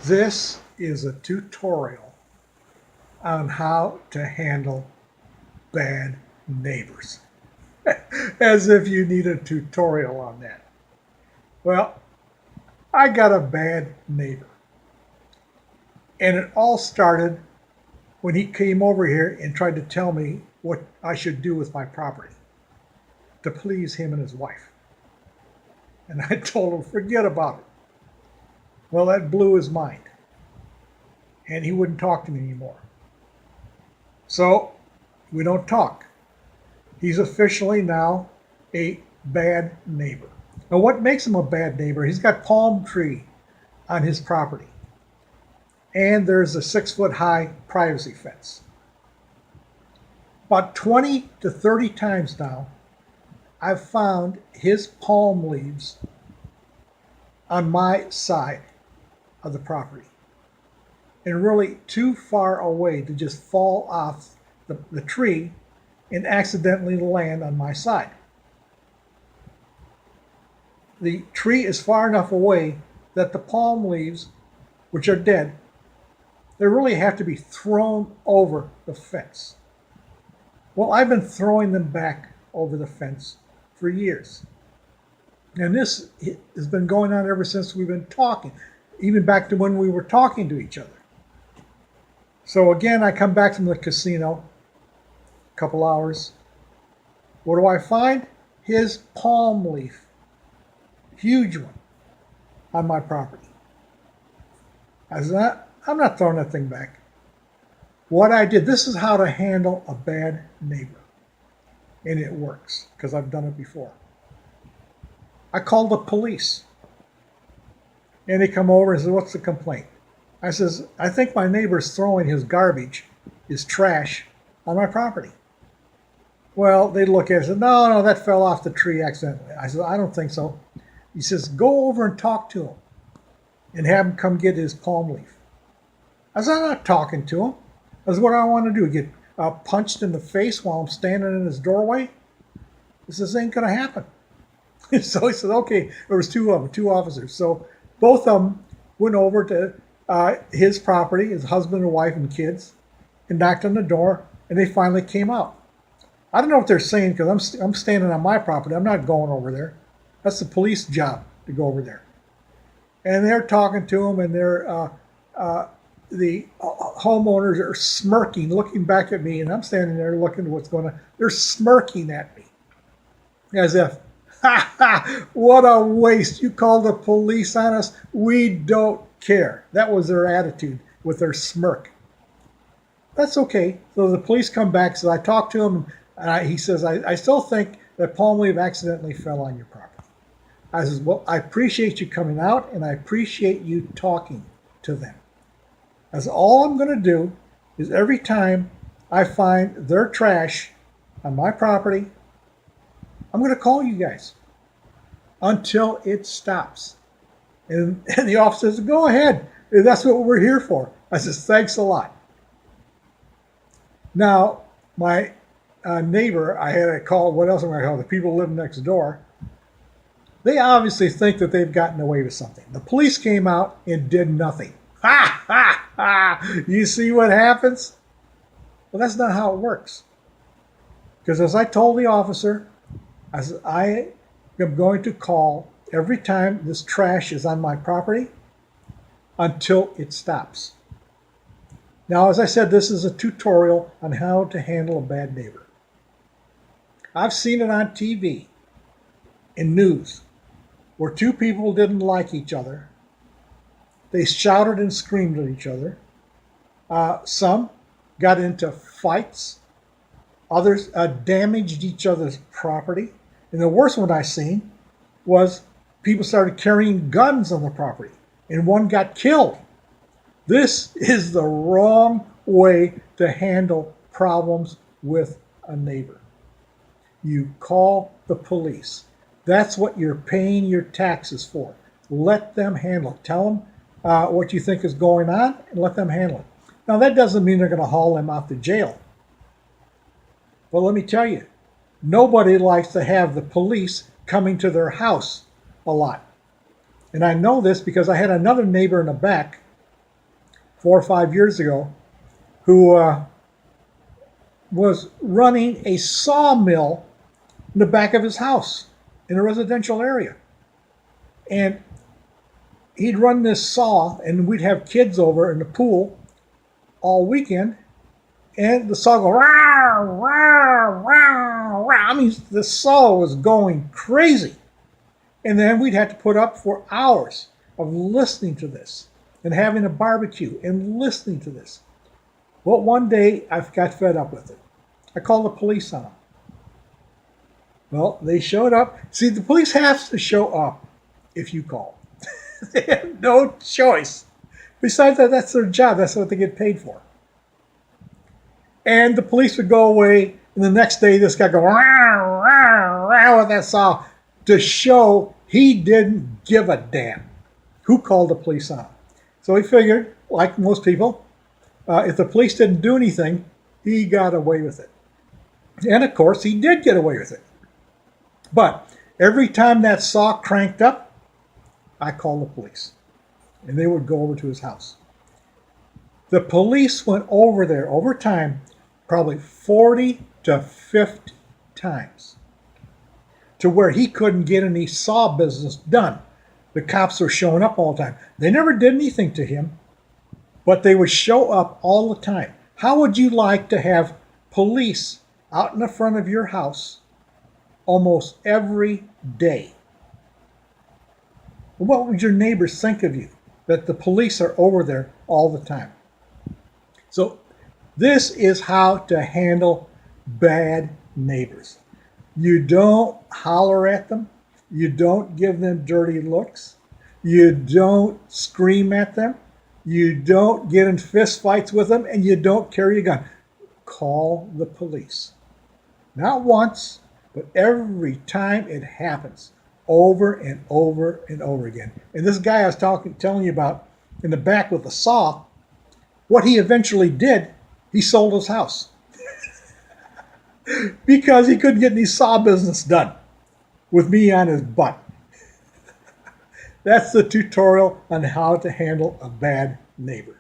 This is a tutorial on how to handle bad neighbors. As if you need a tutorial on that. Well, I got a bad neighbor. And it all started when he came over here and tried to tell me what I should do with my property to please him and his wife. And I told him, forget about it. Well, that blew his mind. And he wouldn't talk to me anymore. So we don't talk. He's officially now a bad neighbor. Now, what makes him a bad neighbor? He's got palm tree on his property, and there's a 6-foot high privacy fence. About 20 to 30 times now, I've found his palm leaves on my side of the property, and really too far away to just fall off the tree and accidentally land on my side. The tree is far enough away that the palm leaves, which are dead, they really have to be thrown over the fence. Well, I've been throwing them back over the fence for years. And this has been going on ever since we've been talking, even back to when we were talking to each other. So again, I come back from the casino, a couple hours. What do I find? His palm leaf, huge one, on my property. I said, I'm not throwing that thing back. What I did, this is how to handle a bad neighbor. And it works, because I've done it before. I called the police. And they come over and say, what's the complaint? I says, I think my neighbor's throwing his garbage, his trash, on my property. Well, they look at it and say, no, that fell off the tree accidentally. I said, I don't think so. He says, go over and talk to him and have him come get his palm leaf. I said, I'm not talking to him. That's what I want to do, get punched in the face while I'm standing in his doorway? He says, ain't going to happen. So he said, okay, there was two of them, two officers. So both of them went over to his property, his husband and wife and kids, and knocked on the door, and they finally came out. I don't know what they're saying because I'm standing on my property. I'm not going over there. That's the police job to go over there. And they're talking to him, and the homeowners are smirking, looking back at me, and I'm standing there looking at what's going on. They're smirking at me as if, ha ha, what a waste. You called the police on us? We don't care. That was their attitude with their smirk. That's okay. So the police come back, so I talked to him, and he says, I still think that palm leaf accidentally fell on your property. I says, well, I appreciate you coming out, and I appreciate you talking to them. That's all I'm going to do is every time I find their trash on my property, I'm going to call you guys until it stops. And the officer says, go ahead. That's what we're here for. I says, thanks a lot. Now, my neighbor, I had a call, what else am I going to call the people living next door? They obviously think that they've gotten away with something. The police came out and did nothing. Ha, ha, ha. You see what happens? Well, that's not how it works. Because as I told the officer, I said, I am going to call every time this trash is on my property until it stops. Now, as I said, this is a tutorial on how to handle a bad neighbor. I've seen it on TV, in news, where two people didn't like each other. They shouted and screamed at each other. Some got into fights. Others damaged each other's property. And the worst one I seen was people started carrying guns on the property, and one got killed. This is the wrong way to handle problems with a neighbor. You call the police. That's what you're paying your taxes for. Let them handle it. Tell them what you think is going on and let them handle it. Now, that doesn't mean they're going to haul them out to jail. But let me tell you, nobody likes to have the police coming to their house a lot. And I know this because I had another neighbor in the back 4 or 5 years ago who was running a sawmill in the back of his house in a residential area. And he'd run this saw, and we'd have kids over in the pool all weekend, and the saw go, "Rawr, rawr, rawr, rawr." I mean, the saw was going crazy. And then we'd have to put up for hours of listening to this and having a barbecue and listening to this. Well, one day I got fed up with it. I called the police on them. Well, they showed up. See, the police have to show up if you call. They have no choice. Besides that, that's their job. That's what they get paid for. And the police would go away, and the next day this guy go "Rawr, rawr, rawr," with that saw to show he didn't give a damn who called the police on him. So he figured, like most people, if the police didn't do anything, he got away with it. And of course, he did get away with it. But every time that saw cranked up, I called the police, and they would go over to his house. The police went over there over time, probably 40 to 50 times, to where he couldn't get any saw business done. The cops were showing up all the time. They never did anything to him, but they would show up all the time. How would you like to have police out in the front of your house almost every day? What would your neighbors think of you that the police are over there all the time? So this is how to handle bad neighbors. You don't holler at them. You don't give them dirty looks. You don't scream at them. You don't get in fist fights with them, and you don't carry a gun. Call the police. Not once, but every time it happens. Over and over and over again. And this guy I was telling you about in the back with the saw, what he eventually did, he sold his house. Because he couldn't get any saw business done with me on his butt. That's the tutorial on how to handle a bad neighbor.